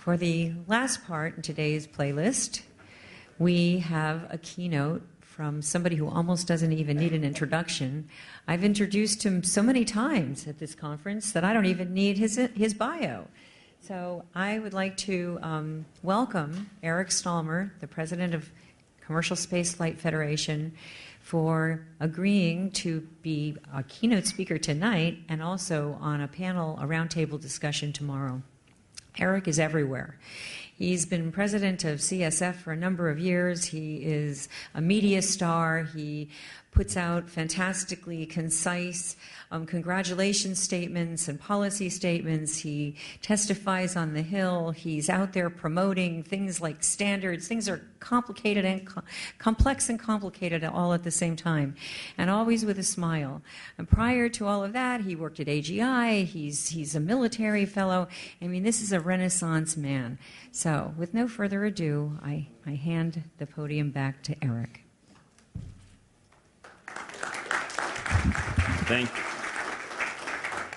For the last part in today's playlist, we have a keynote from somebody who almost doesn't even need an introduction. I've introduced him so many times at this conference that I don't even need his bio. So I would like to welcome Eric Stallmer, the president of Commercial Spaceflight Federation, for agreeing to be a keynote speaker tonight and also on a panel, a roundtable discussion tomorrow. Eric is everywhere. He's been president of CSF for a number of years. He is a media star. He puts out fantastically concise congratulations statements and policy statements. He testifies on the Hill. He's out there promoting things like standards. Things are complicated and complex and complicated all at the same time, and always with a smile. And prior to all of that, he worked at AGI. He's a military fellow. I mean, this is a Renaissance man. So, with no further ado, I hand the podium back to Eric.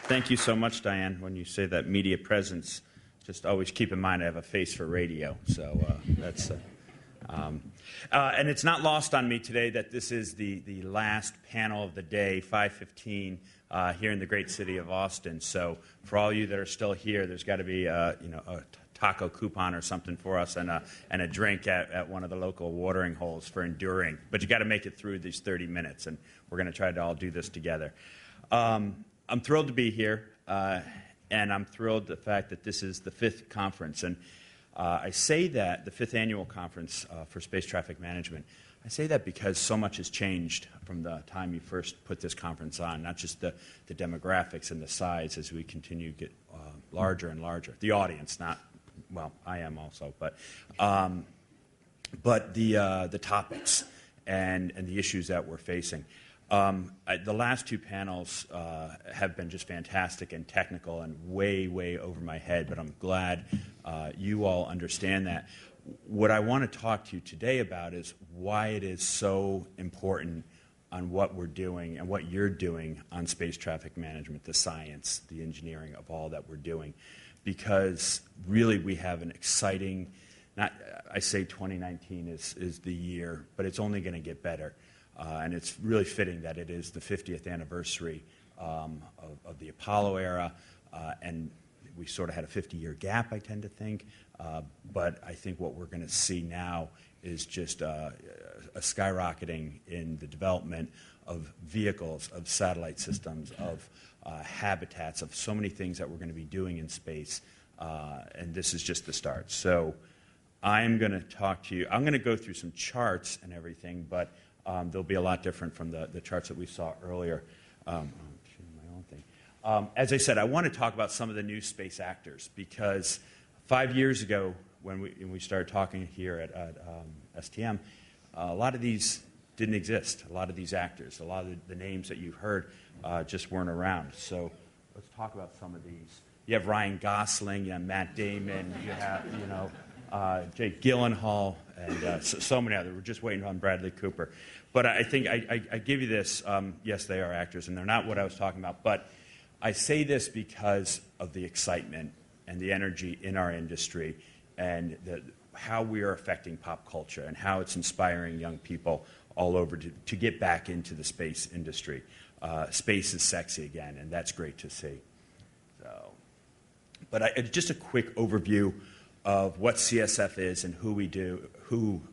Thank you so much, Diane. When you say that media presence, just always keep in mind I have a face for radio. So that's... and it's not lost on me today that this is the last panel of the day, 5:15, here in the great city of Austin. So for all you that are still here, there's got to be a taco coupon or something for us and a drink at one of the local watering holes for enduring. But you got to make it through these 30 minutes, and we're going to try to all do this together. I'm thrilled to be here, and I'm thrilled the fact that this is the 5th conference. And I say that, the 5th annual conference for space traffic management, I say that because so much has changed from the time you first put this conference on, not just the demographics and the size as we continue to get larger and larger. The audience, not, well, I am also, but the topics and the issues that we're facing. The last 2 panels have been just fantastic and technical and way, way over my head, but I'm glad you all understand that. What I want to talk to you today about is why it is so important on what we're doing and what you're doing on space traffic management, the science, the engineering of all that we're doing. Because really we have an exciting, I say 2019 is the year, but it's only going to get better. And it's really fitting that it is the 50th anniversary of the Apollo era, and we sort of had a 50-year gap, I tend to think. But I think what we're going to see now is just a skyrocketing in the development of vehicles, of satellite systems, of habitats, of so many things that we're going to be doing in space. And this is just the start. So I'm going to talk to you. I'm going to go through some charts and everything, but they'll be a lot different from the charts that we saw earlier. I'm shooting my own thing. As I said, I want to talk about some of the new space actors because 5 years ago when we started talking here at STM, a lot of these didn't exist. A lot of these actors, a lot of the names that you've heard just weren't around. So let's talk about some of these. You have Ryan Gosling, you have Matt Damon, you have, Jake Gyllenhaal, and so many others. We're just waiting on Bradley Cooper. But I think I give you this. Yes, they are actors, and they're not what I was talking about. But I say this because of the excitement and the energy in our industry and how we are affecting pop culture and how it's inspiring young people all over to get back into the space industry. Space is sexy again, and that's great to see. But just a quick overview of what CSF is and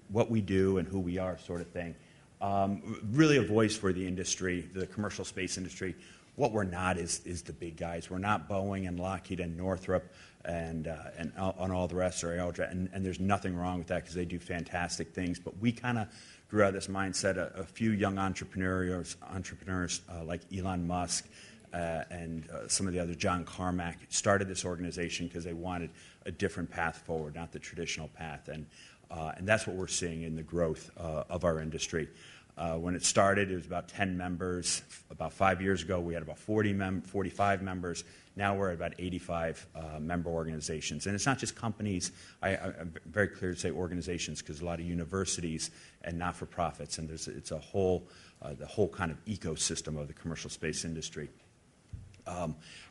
what we do and who we are, sort of thing. Really a voice for the industry, the commercial space industry. What we're not is the big guys. We're not Boeing and Lockheed and Northrop and on all the rest, or Aeronautical, and there's nothing wrong with that because they do fantastic things. But we kind of grew out of this mindset. A few young entrepreneurs like Elon Musk and some of the other, John Carmack, started this organization because they wanted a different path forward, not the traditional path. And that's what we're seeing in the growth of our industry. When it started, it was about 10 members. About 5 years ago, we had about 45 members. Now we're at about 85 member organizations. And it's not just companies. I'm very clear to say organizations because a lot of universities and not-for-profits. And it's a whole, the whole kind of ecosystem of the commercial space industry.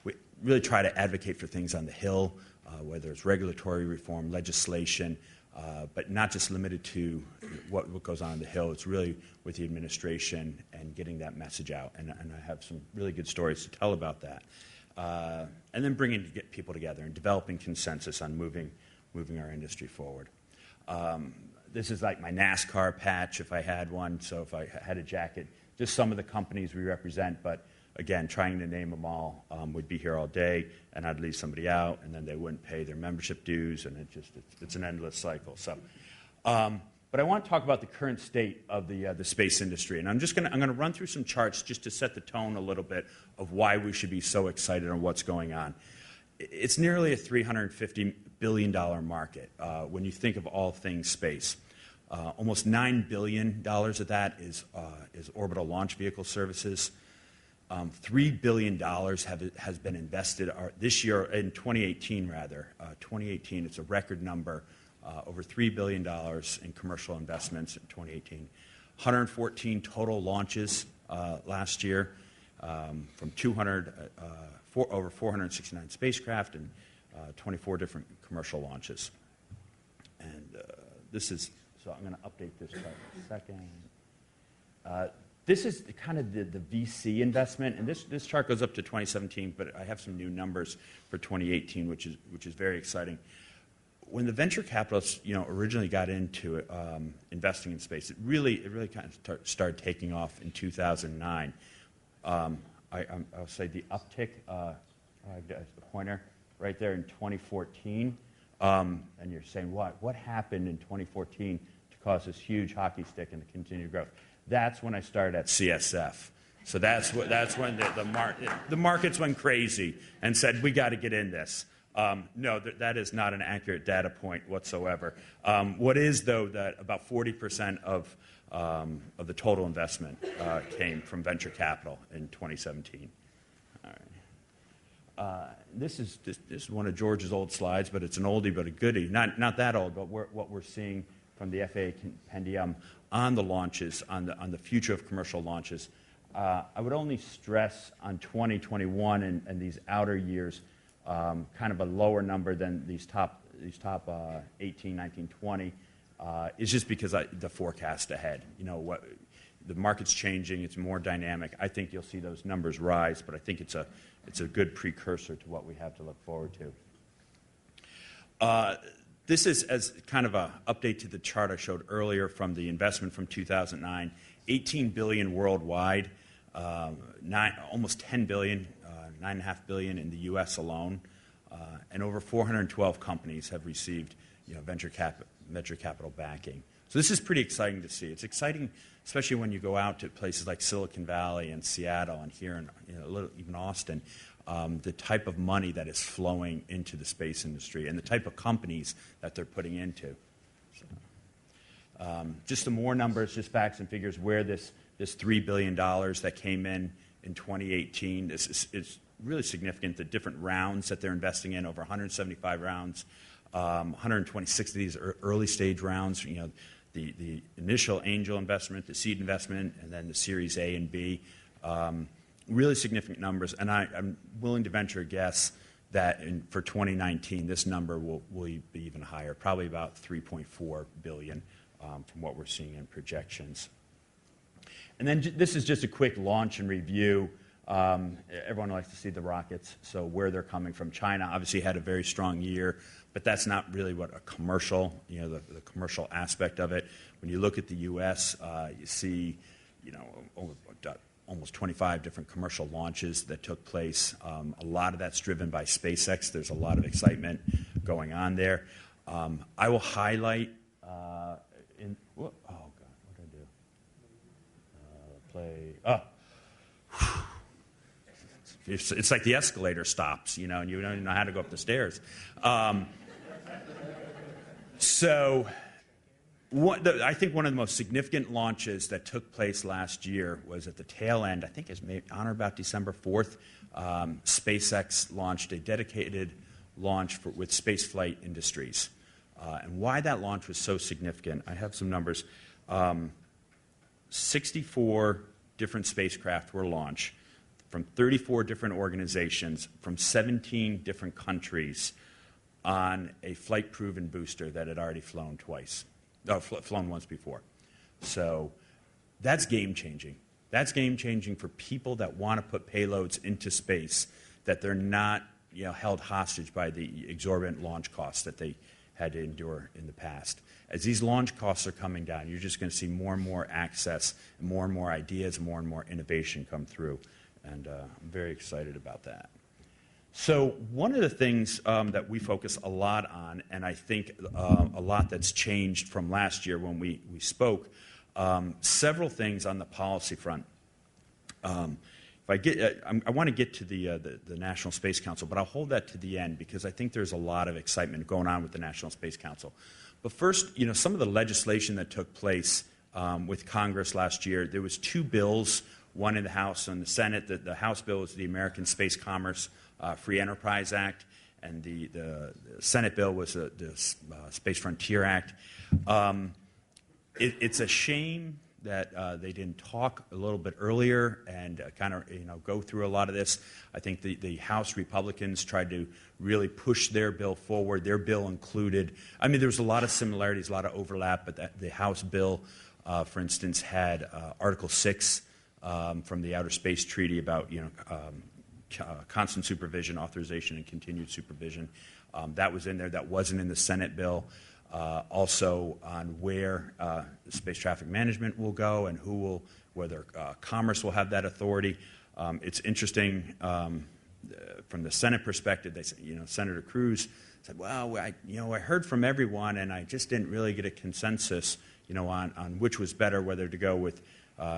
We really try to advocate for things on the Hill, whether it's regulatory reform, legislation, but not just limited to what goes on the Hill. It's really with the administration and getting that message out. And I have some really good stories to tell about that. And then get people together and developing consensus on moving our industry forward. This is like my NASCAR patch, if I had one. So if I had a jacket, just some of the companies we represent, but again, trying to name them all, we'd be here all day, and I'd leave somebody out, and then they wouldn't pay their membership dues, and it's an endless cycle. So, but I want to talk about the current state of the space industry, and I'm going to run through some charts just to set the tone a little bit of why we should be so excited on what's going on. It's nearly a $350 billion market when you think of all things space. Almost $9 billion of that is orbital launch vehicle services. $3 billion has been invested this year, in 2018 rather. 2018, it's a record number, over $3 billion in commercial investments in 2018. 114 total launches last year from over 469 spacecraft and 24 different commercial launches. And so I'm going to update this chart in a second. This is kind of the VC investment, and this chart goes up to 2017, but I have some new numbers for 2018, which is very exciting. When the venture capitalists, originally got into investing in space, it really kind of started taking off in 2009. I'll say the uptick, the pointer right there in 2014, and you're saying what happened in 2014 to cause this huge hockey stick and the continued growth? That's when I started at CSF. So that's when the markets went crazy and said, we got to get in this. No, that is not an accurate data point whatsoever. What is, though, that about 40% of the total investment came from venture capital in 2017. All right. This is one of George's old slides, but it's an oldie but a goodie. Not that old, but what we're seeing from the FAA compendium on the launches, on the future of commercial launches. I would only stress on 2021 and these outer years, kind of a lower number than these top 18, 19, 20, is just because the forecast ahead. The market's changing, it's more dynamic. I think you'll see those numbers rise, but I think it's a good precursor to what we have to look forward to. This is as kind of an update to the chart I showed earlier from the investment from 2009. $18 billion worldwide, almost $10 billion, $9.5 billion in the U.S. alone, and over 412 companies have received venture capital backing. So this is pretty exciting to see. It's exciting, especially when you go out to places like Silicon Valley and Seattle and here in even Austin. The type of money that is flowing into the space industry and the type of companies that they're putting into. So, just some more numbers, just facts and figures, where this $3 billion that came in 2018 is really significant. The different rounds that they're investing in, over 175 rounds, 126 of these are early stage rounds. The initial angel investment, the seed investment, and then the Series A and B. Really significant numbers, and I'm willing to venture a guess that for 2019, this number will be even higher, probably about $3.4 billion from what we're seeing in projections. And then this is just a quick launch and review. Everyone likes to see the rockets, so where they're coming from. China obviously had a very strong year, but that's not really what a commercial, the commercial aspect of it. When you look at the U.S., you see, almost 25 different commercial launches that took place. A lot of that's driven by SpaceX. There's a lot of excitement going on there. I will highlight oh God, what did I do? It's like the escalator stops, and you don't even know how to go up the stairs. I think one of the most significant launches that took place last year was at the tail end, I think it's on or about December 4th, SpaceX launched a dedicated launch with Spaceflight Industries. And why that launch was so significant, I have some numbers. 64 different spacecraft were launched. from 34 different organizations from 17 different countries on a flight-proven booster that had already flown flown once before. So that's game-changing. That's game-changing for people that want to put payloads into space, that they're not held hostage by the exorbitant launch costs that they had to endure in the past. As these launch costs are coming down, you're just going to see more and more access, and more ideas, more and more innovation come through. And I'm very excited about that. So one of the things that we focus a lot on, and I think a lot that's changed from last year when we spoke, several things on the policy front. I want to get to the National Space Council, but I'll hold that to the end because I think there's a lot of excitement going on with the National Space Council. But first, some of the legislation that took place with Congress last year, there was two bills, one in the House and the Senate. The House bill was the American Space Commerce Free Enterprise Act, and the Senate bill was the Space Frontier Act. It's a shame that they didn't talk a little bit earlier and go through a lot of this. I think the House Republicans tried to really push their bill forward. Their bill included, there was a lot of similarities, a lot of overlap, but the House bill, for instance, had Article 6 from the Outer Space Treaty about constant supervision, authorization, and continued supervision. That was in there. That wasn't in the Senate bill. Also on where space traffic management will go and whether Commerce will have that authority. It's interesting from the Senate perspective. They said, Senator Cruz said, "Well, I heard from everyone, and I just didn't really get a consensus, on which was better, whether to go with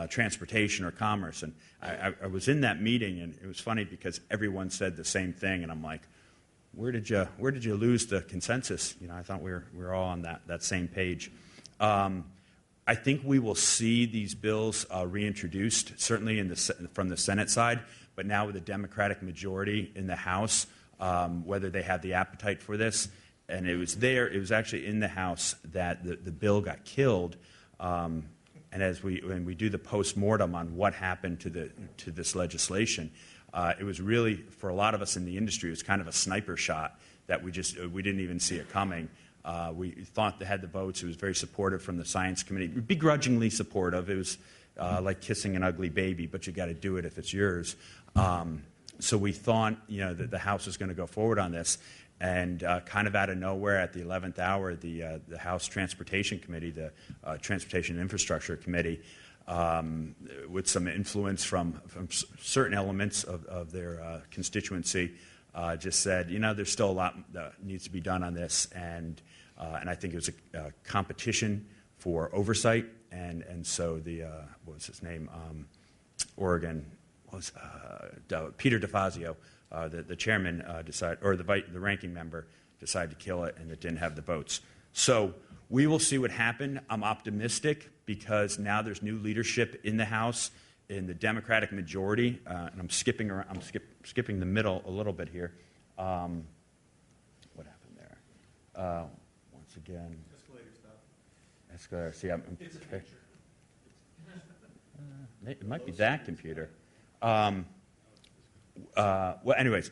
transportation or commerce." And I was in that meeting, and it was funny because everyone said the same thing, and I'm like, Where did you lose the consensus? I thought we were all on that same page. I think we will see these bills reintroduced, certainly from the Senate side, but now with a Democratic majority in the House, whether they have the appetite for this. And it was actually in the House that the bill got killed. And when we do the post-mortem on what happened to this legislation, it was really, for a lot of us in the industry, it was kind of a sniper shot that we didn't even see it coming. We thought they had the votes. It was very supportive from the Science Committee, begrudgingly supportive. It was like kissing an ugly baby, but you got to do it if it's yours. So we thought, that the House was going to go forward on this, and kind of out of nowhere, at the 11th hour, the House Transportation Committee, the Transportation and Infrastructure Committee, with some influence from certain elements of their constituency, just said, there's still a lot that needs to be done on this, and I think it was a competition for oversight, and so what was his name, Oregon, was Peter DeFazio, the chairman, decided, or the ranking member decided to kill it, and it didn't have the votes. So we will see what happened. I'm optimistic because now there's new leadership in the House, in the Democratic majority, and I'm skipping the middle a little bit here. What happened there? Once again. Escalator stop. Escalator. See, It's a picture. It might be that computer. Well, anyways,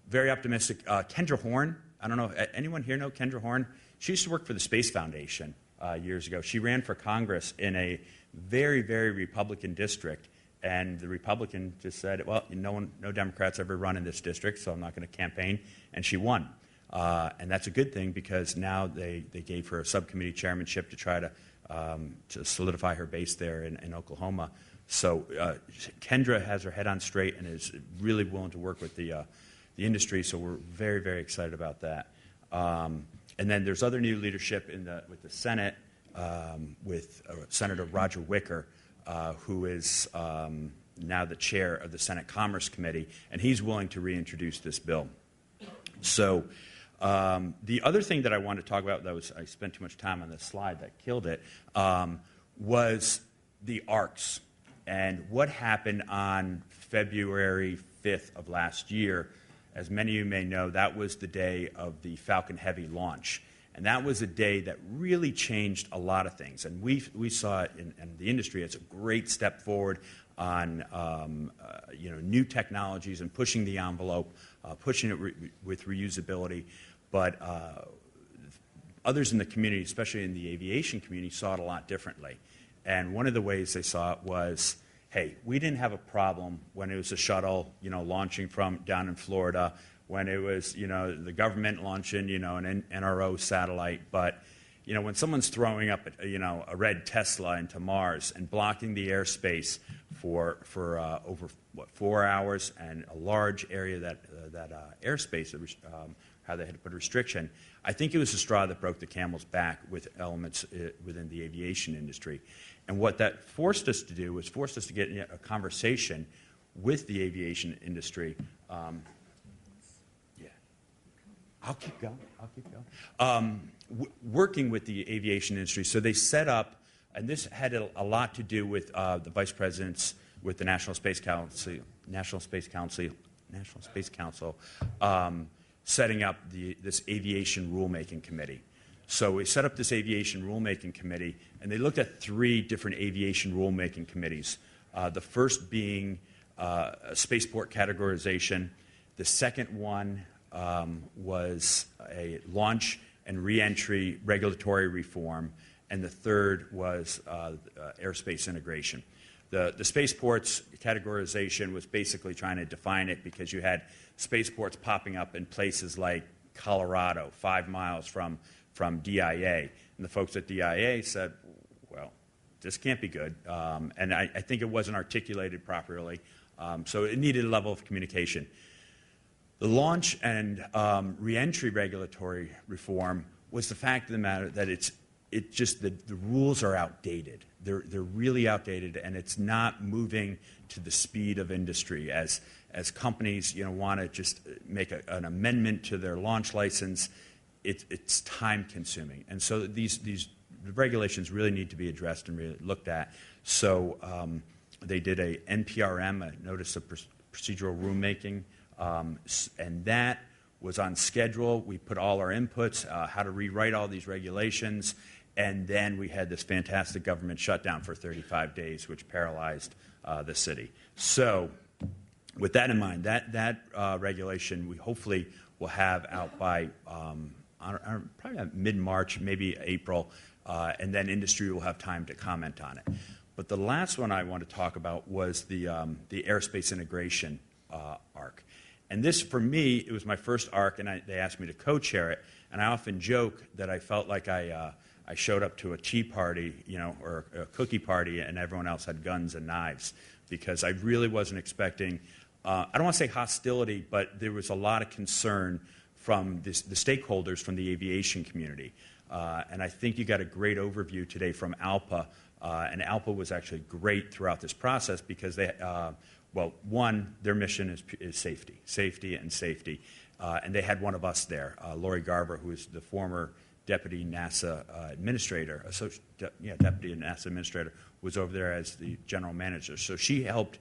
very optimistic. Kendra Horn. I don't know. Anyone here know Kendra Horn? She used to work for the Space Foundation years ago. She ran for Congress in a very, very Republican district, and the Republican just said, well, no Democrats ever run in this district, so I'm not going to campaign, and she won. And that's a good thing because now they gave her a subcommittee chairmanship to try to solidify her base there in Oklahoma. So Kendra has her head on straight and is really willing to work with the industry, so we're very, very excited about that. And then there's other new leadership with the Senate, with Senator Roger Wicker, who is now the chair of the Senate Commerce Committee, and he's willing to reintroduce this bill. So the other thing that I wanted to talk about, I spent too much time on this slide that killed it, was the ARCs. And what happened on February 5th of last year, as many of you may know, that was the day of the Falcon Heavy launch. And that was a day that really changed a lot of things. And we saw it in the industry as a great step forward. on new technologies and pushing the envelope, pushing it with reusability. But others in the community, especially in the aviation community, saw it a lot differently. And one of the ways they saw it was, hey, we didn't have a problem when it was a shuttle, launching from down in Florida, when it was, the government launching, an NRO satellite. But, when someone's throwing up, a red Tesla into Mars and blocking the airspace for over 4 hours, and a large area that airspace, how they had to put a restriction, I think it was the straw that broke the camel's back with elements within the aviation industry. And what that forced us to do was forced us to get in a conversation with the aviation industry. I'll keep going. Working with the aviation industry. So they set up, and this had a lot to do with the vice presidents, with the National Space Council, setting up this aviation rulemaking committee. So we set up this aviation rulemaking committee, and they looked at 3 different aviation rulemaking committees. The first being spaceport categorization. The second one was a launch and reentry regulatory reform, and the third was airspace integration. The spaceports categorization was basically trying to define it, because you had spaceports popping up in places like Colorado, 5 miles from DIA. And the folks at DIA said, well, this can't be good. And I think it wasn't articulated properly. So it needed a level of communication. The launch and reentry regulatory reform was the fact of the matter that the rules are outdated. They're really outdated, and it's not moving to the speed of industry as companies want to just make an amendment to their launch license. It's time consuming, and so these regulations really need to be addressed and really looked at. So they did a NPRM, a Notice of Procedural Rulemaking, and that was on schedule. We put all our inputs, how to rewrite all these regulations, and then we had this fantastic government shutdown for 35 days, which paralyzed the city. So with that in mind, that regulation we hopefully will have out by probably mid-March, maybe April, and then industry will have time to comment on it. But the last one I want to talk about was the airspace integration arc. And this, for me, it was my first arc, and they asked me to co-chair it. And I often joke that I felt like I showed up to a tea party, or a cookie party, and everyone else had guns and knives, because I really wasn't expecting, I don't want to say hostility, but there was a lot of concern from the stakeholders from the aviation community. And I think you got a great overview today from ALPA, and ALPA was actually great throughout this process, because they, one, their mission is safety. And they had one of us there, Lori Garver, who is the former Deputy NASA Administrator, Deputy NASA Administrator, was over there as the General Manager. So she helped,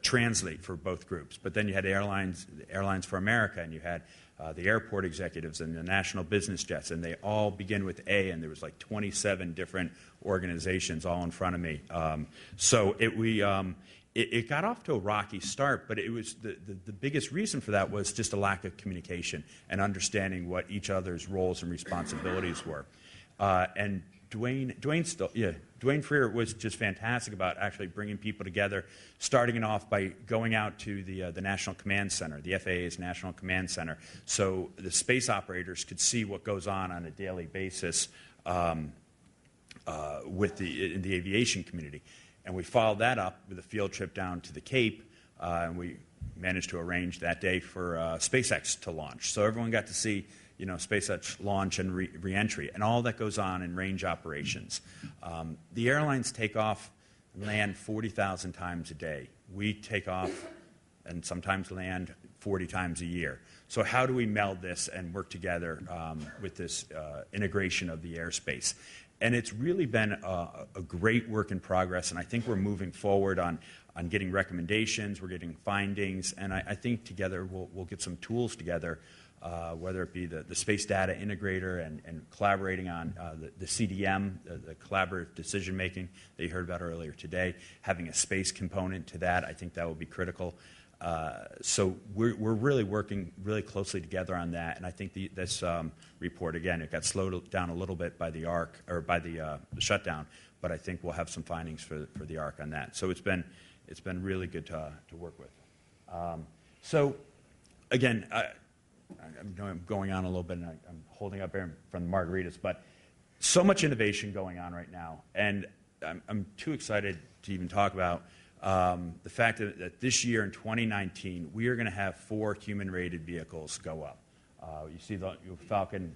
translate for both groups. But then you had Airlines for America, and you had the airport executives and the national business jets, and they all begin with A, and there was like 27 different organizations all in front of me. So it got off to a rocky start, but it was the biggest reason for that was just a lack of communication and understanding what each other's roles and responsibilities were. And Dwayne Freer was just fantastic about actually bringing people together, starting it off by going out to the National Command Center, the FAA's National Command Center, so the space operators could see what goes on a daily basis in the aviation community. And we followed that up with a field trip down to the Cape, and we managed to arrange that day for SpaceX to launch. So everyone got to see SpaceX launch and re-entry, and all that goes on in range operations. The airlines take off and land 40,000 times a day. We take off and sometimes land 40 times a year. So how do we meld this and work together with this integration of the airspace? And it's really been a great work in progress, and I think we're moving forward on getting recommendations, we're getting findings, and I think together we'll get some tools together whether it be the Space Data Integrator and collaborating on the CDM, the collaborative decision-making that you heard about earlier today, having a space component to that, I think that will be critical. So we're really working really closely together on that, and I think this report, again, it got slowed down a little bit by the ARC, or by the shutdown, but I think we'll have some findings for the ARC on that. So it's been really good to work with. So again, I know I'm going on a little bit, and I'm holding up here from the margaritas, but so much innovation going on right now, and I'm too excited to even talk about the fact that this year in 2019, we are going to have 4 human-rated vehicles go up. You see the Falcon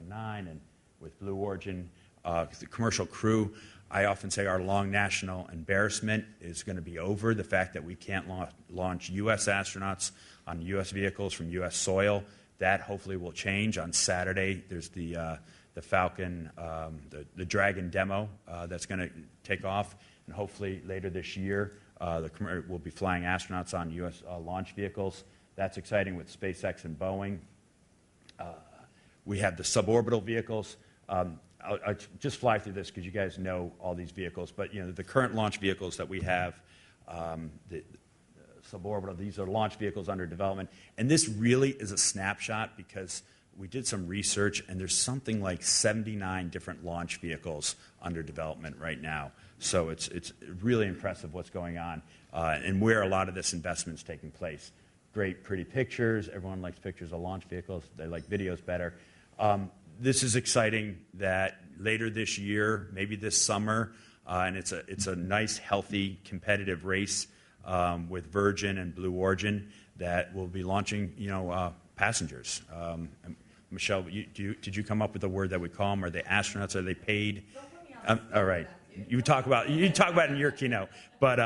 9 and with Blue Origin, the commercial crew. I often say our long national embarrassment is going to be over. The fact that we can't launch U.S. astronauts on U.S. vehicles from U.S. soil, that hopefully will change. On Saturday, there's the Falcon, the Dragon demo that's going to take off, and hopefully later this year, we'll be flying astronauts on U.S. Launch vehicles. That's exciting with SpaceX and Boeing. We have the suborbital vehicles. I'll just fly through this because you guys know all these vehicles. But the current launch vehicles that we have, the suborbital, these are launch vehicles under development. And this really is a snapshot because we did some research, and there's something like 79 different launch vehicles under development right now. So it's really impressive what's going on and where a lot of this investment's taking place. Great, pretty pictures. Everyone likes pictures of launch vehicles. They like videos better. This is exciting that later this year, maybe this summer, and it's a nice, healthy, competitive race with Virgin and Blue Origin that will be launching, passengers. Michelle, did you come up with a word that we call them? Are they astronauts? Are they paid? All right. You talk about it in your keynote, but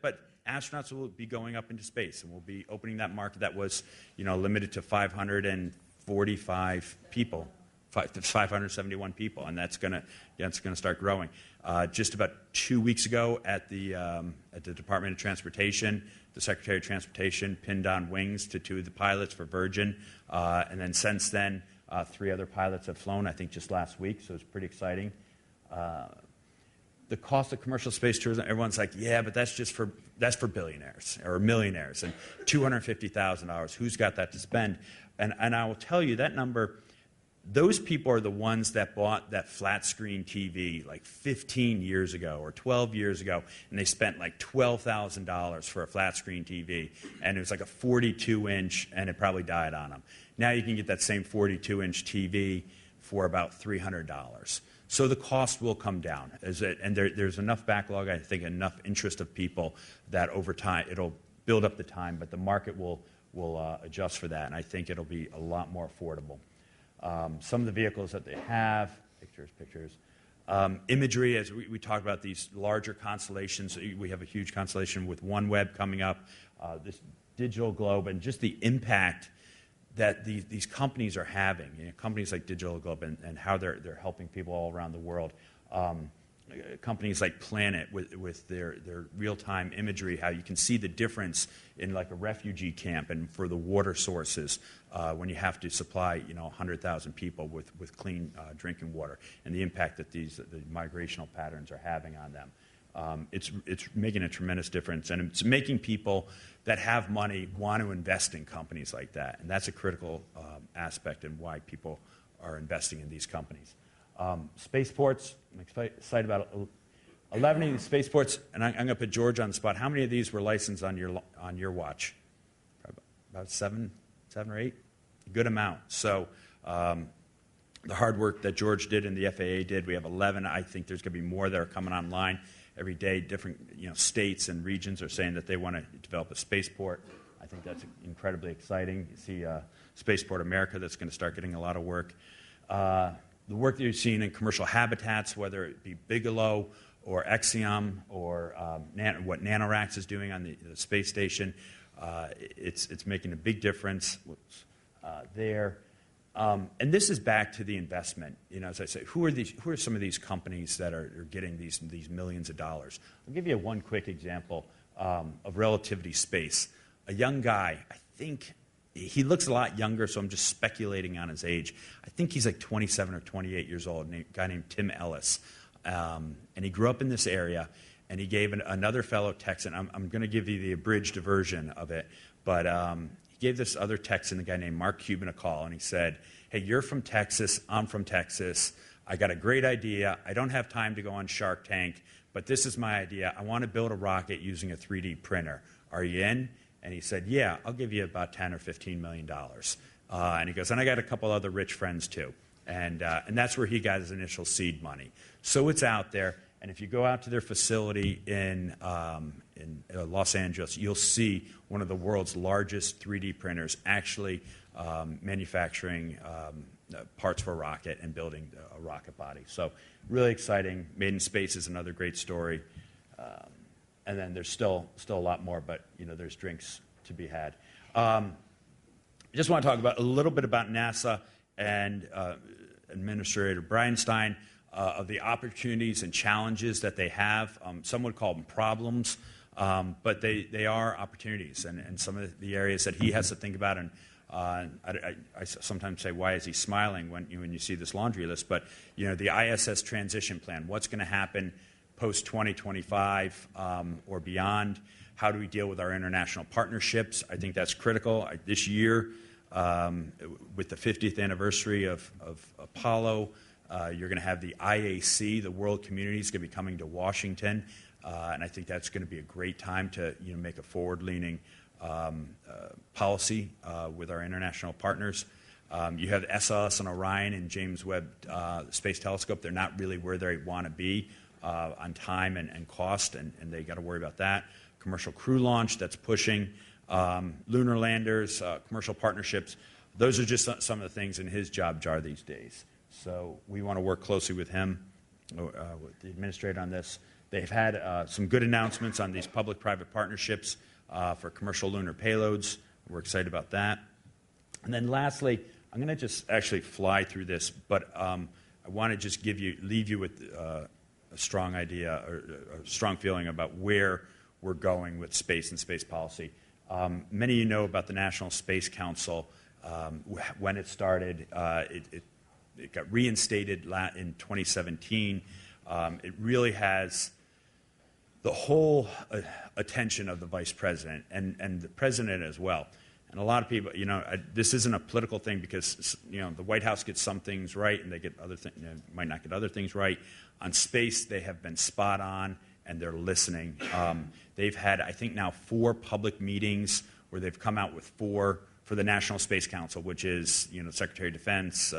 but astronauts will be going up into space, and we'll be opening that market that was limited to 545 people. 571 people, and that's going to start growing. Just about 2 weeks ago at the Department of Transportation, the Secretary of Transportation pinned on wings to 2 of the pilots for Virgin, and then since then, 3 other pilots have flown, I think just last week, so it's pretty exciting. The cost of commercial space tourism, everyone's like, yeah, but that's for billionaires or millionaires, and $250,000, who's got that to spend? And I will tell you that number. Those people are the ones that bought that flat screen TV like 15 years ago or 12 years ago, and they spent like $12,000 for a flat screen TV, and it was like a 42-inch, and it probably died on them. Now you can get that same 42-inch TV for about $300. So the cost will come down, and there's enough backlog, I think, enough interest of people that over time it'll build up the time, but the market will adjust for that, and I think it'll be a lot more affordable. Some of the vehicles that they have, pictures. Imagery, as we talked about these larger constellations, we have a huge constellation with OneWeb coming up, this digital globe, and just the impact that these companies are having, companies like Digital Globe and how they're helping people all around the world. Companies like Planet with their real-time imagery, how you can see the difference in like a refugee camp and for the water sources when you have to supply 100,000 people with clean drinking water, and the impact that the migrational patterns are having on them. It's making a tremendous difference, and it's making people that have money want to invest in companies like that, and that's a critical aspect in why people are investing in these companies. Spaceports, I'm excited about 11 of these spaceports, and I'm going to put George on the spot. How many of these were licensed on your watch? About 7 or 8? A good amount. So the hard work that George did and the FAA did, we have 11. I think there's going to be more that are coming online every day. Different states and regions are saying that they want to develop a spaceport. I think that's incredibly exciting. You see Spaceport America that's going to start getting a lot of work. The work that you've seen in commercial habitats, whether it be Bigelow or Exiom or what NanoRacks is doing on the space station, it's making a big difference there. And this is back to the investment. As I say, who are some of these companies that are getting these millions of dollars? I'll give you one quick example of Relativity Space. A young guy, I think he looks a lot younger, so I'm just speculating on his age. I think he's like 27 or 28 years old, a guy named Tim Ellis. And he grew up in this area, and he gave another fellow Texan, I'm going to give you the abridged version of it, but he gave this other Texan, a guy named Mark Cuban, a call, and he said, hey, you're from Texas, I'm from Texas, I got a great idea, I don't have time to go on Shark Tank, but this is my idea, I want to build a rocket using a 3D printer. Are you in? And he said, yeah, I'll give you about $10 or $15 million. And he goes, and I got a couple other rich friends too. And that's where he got his initial seed money. So it's out there. And if you go out to their facility in Los Angeles, you'll see one of the world's largest 3D printers actually manufacturing parts for a rocket and building a rocket body. So really exciting. Made in Space is another great story. And then there's still a lot more, but there's drinks to be had. I just want to talk a little bit about NASA and Administrator Bridenstine, of the opportunities and challenges that they have. Some would call them problems, but they are opportunities. And some of the areas that he has to think about, and I sometimes say, why is he smiling when you see this laundry list? But the ISS transition plan, what's going to happen post-2025 or beyond? How do we deal with our international partnerships? I think that's critical. This year, with the 50th anniversary of Apollo, you're going to have the IAC, the world community, is going to be coming to Washington, and I think that's going to be a great time to make a forward-leaning policy with our international partners. You have SLS and Orion and James Webb Space Telescope. They're not really where they want to be on time and cost, and they got to worry about that. Commercial crew launch, that's pushing. Lunar landers, commercial partnerships. Those are just some of the things in his job jar these days. So we want to work closely with him, with the administrator on this. They've had some good announcements on these public-private partnerships for commercial lunar payloads. We're excited about that. And then lastly, I'm going to just actually fly through this, but I want to just leave you with a strong idea or a strong feeling about where we're going with space and space policy. Many of you know about the National Space Council. When it started, it got reinstated in 2017. It really has the whole attention of the vice president and the president as well. And a lot of people, this isn't a political thing because, the White House gets some things right and they get other things, might not get other things right. On space, they have been spot on and they're listening. They've had, I think now, 4 public meetings where they've come out with 4 for the National Space Council, which is, Secretary of Defense,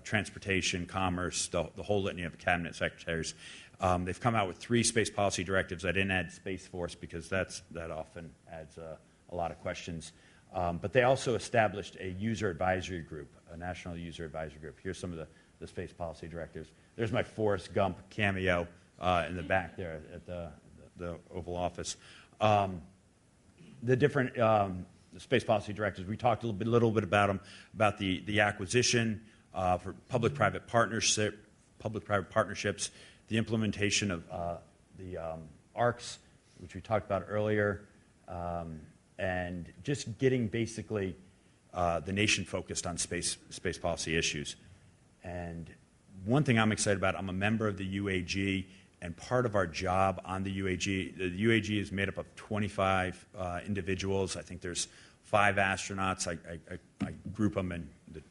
Transportation, Commerce, the whole litany of cabinet secretaries. They've come out with 3 space policy directives. I didn't add Space Force because that often adds a lot of questions. But they also established a user advisory group, a national user advisory group. Here's some of the space policy directives. There's my Forrest Gump cameo in the back there at the Oval Office. The different space policy directives, we talked a little bit about them, about the acquisition for public-private partnerships, the implementation of the ARCs, which we talked about earlier, and just getting basically the nation focused on space policy issues. And one thing I'm excited about, I'm a member of the UAG, and part of our job on the UAG is made up of 25 individuals. I think there's 5 astronauts. I group them in the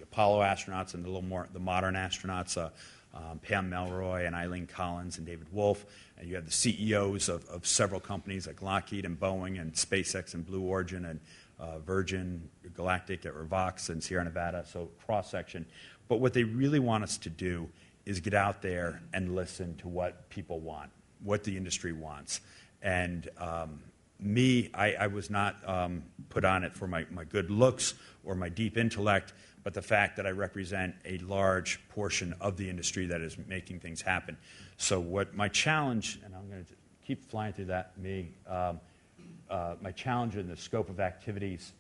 Apollo astronauts and the modern astronauts, Pam Melroy and Eileen Collins and David Wolf. And you have the CEOs of several companies like Lockheed and Boeing and SpaceX and Blue Origin and Virgin Galactic or Vox and Sierra Nevada, so cross-section. But what they really want us to do is get out there and listen to what people want, what the industry wants. And I was not put on it for my good looks or my deep intellect, but the fact that I represent a large portion of the industry that is making things happen. So what my challenge, and I'm going to keep flying through that, my challenge in the scope of activities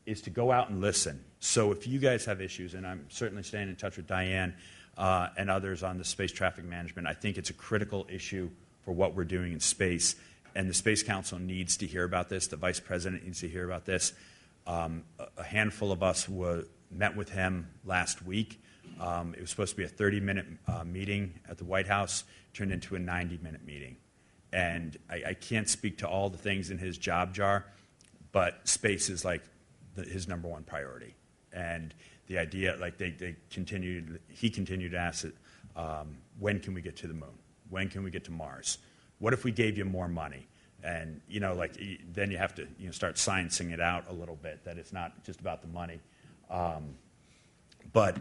is to go out and listen. So if you guys have issues, and I'm certainly staying in touch with Diane and others on the space traffic management, I think it's a critical issue for what we're doing in space. And the Space Council needs to hear about this. The Vice President needs to hear about this. A handful of us met with him last week. It was supposed to be a 30-minute meeting at the White House, turned into a 90-minute meeting. And I can't speak to all the things in his job jar, but space is like his number one priority. And the idea, like he continued to ask it, when can we get to the moon? When can we get to Mars? What if we gave you more money? And, then you have to start sciencing it out a little bit, that it's not just about the money. But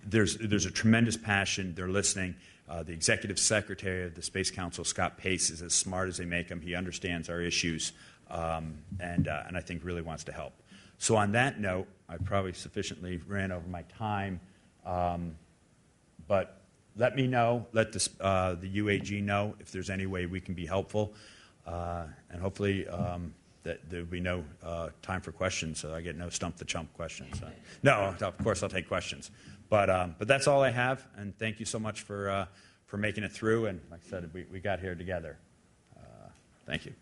there's a tremendous passion. They're listening. The executive secretary of the Space Council, Scott Pace, is as smart as they make him. He understands our issues and I think really wants to help. So on that note, I probably sufficiently ran over my time. But let me know, let the UAG know if there's any way we can be helpful. And hopefully that there'll be no time for questions, so I get no stump the chump questions. No, of course I'll take questions. But that's all I have, and thank you so much for making it through. And like I said, we got here together. Thank you.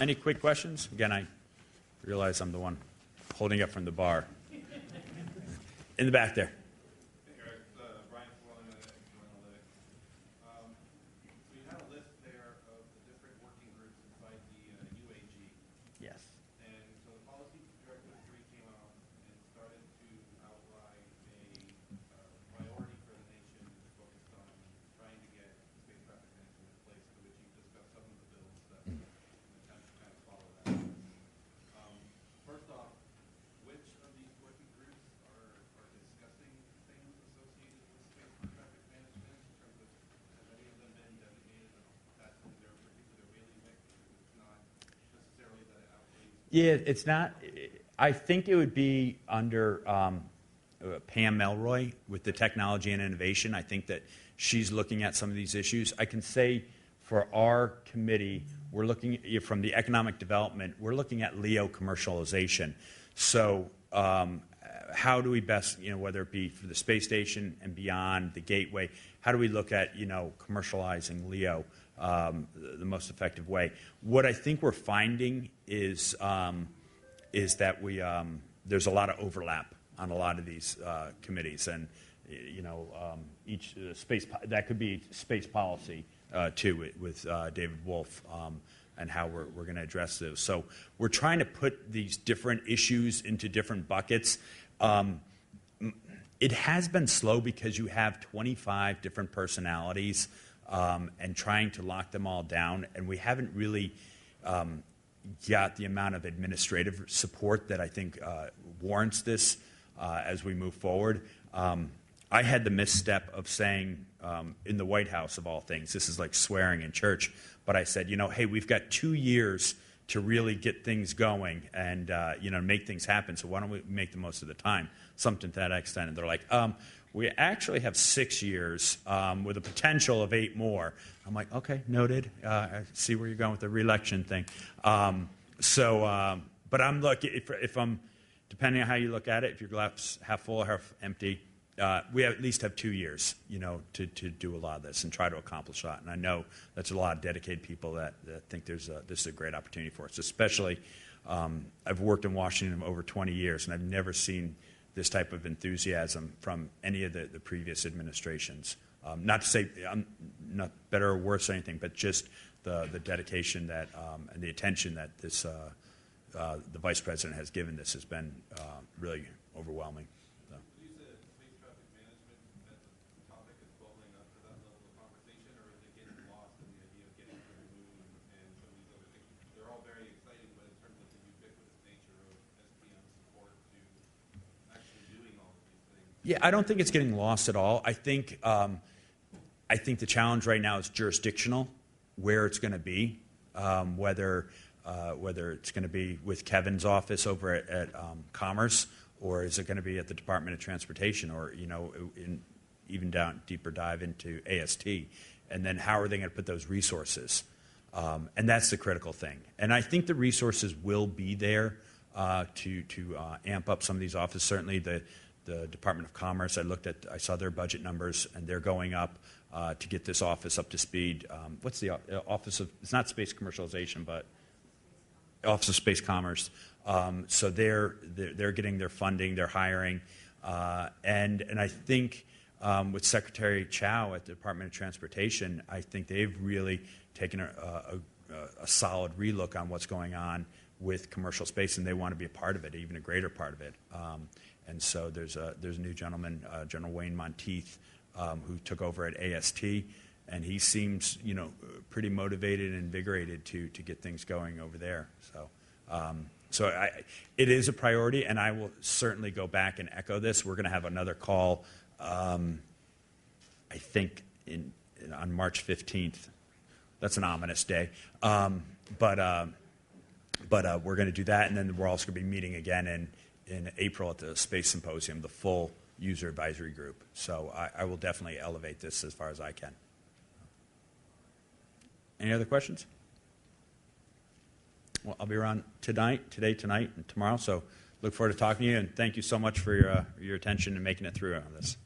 Any quick questions? Again, I realize I'm the one holding up from the bar. In the back there. Yeah, it's not. I think it would be under Pam Melroy with the technology and innovation. I think that she's looking at some of these issues. I can say for our committee, we're looking from the economic development, we're looking at LEO commercialization. So how do we best, whether it be for the space station and beyond, the gateway, how do we look at, commercializing LEO the most effective way? What I think we're finding is that there's a lot of overlap on a lot of these committees, and each space that could be space policy too with David Wolf and how we're going to address those. So we're trying to put these different issues into different buckets. It has been slow because you have 25 different personalities and trying to lock them all down, and we haven't really got the amount of administrative support that I think warrants this as we move forward. I had the misstep of saying in the White House, of all things, this is like swearing in church, but I said, hey, we've got 2 years to really get things going and make things happen, so why don't we make the most of the time? Something to that extent. And they're like, we actually have 6 years with a potential of 8 more. I'm like, okay, noted. I see where you're going with the re-election thing. But I'm looking, if I'm, depending on how you look at it, if your glass half full or half empty, we at least have 2 years, to do a lot of this and try to accomplish that. And I know that's a lot of dedicated people that think this is a great opportunity for us. Especially, I've worked in Washington over 20 years, and I've never seen this type of enthusiasm from any of the previous administrations. Not to say I'm not better or worse or anything, but just the dedication that and the attention that this the Vice President has given this has been really overwhelming. So. Would you say that space traffic management as a topic is bubbling up to that level of conversation, or is it getting lost in the idea of getting to the moon and some of these other things? They're all very exciting, but in terms of the ubiquitous nature of SPM support to actually doing all of these things. Yeah, I don't think it's getting lost at all. I think the challenge right now is jurisdictional, where it's going to be, whether it's going to be with Kevin's office over at Commerce, or is it going to be at the Department of Transportation, or even deeper dive into AST, and then how are they going to put those resources? And that's the critical thing. And I think the resources will be there to amp up some of these offices. Certainly the Department of Commerce, I saw their budget numbers, and they're going up. to get this office up to speed. What's the Office of, it's not Space Commercialization, but Office of Space Commerce. So they're getting their funding, they're hiring, and I think with Secretary Chow at the Department of Transportation, I think they've really taken a solid relook on what's going on with commercial space, and they want to be a part of it, even a greater part of it. And so there's a new gentleman, General Wayne Monteith, who took over at AST, and he seems, pretty motivated and invigorated to get things going over there. So, it is a priority, and I will certainly go back and echo this. We're going to have another call, I think, on March 15th. That's an ominous day, but we're going to do that, and then we're also going to be meeting again in April at the Space Symposium, the full user advisory group. So I will definitely elevate this as far as I can. Any other questions? Well, I'll be around today, tonight, and tomorrow. So look forward to talking to you, and thank you so much for your attention and making it through on this.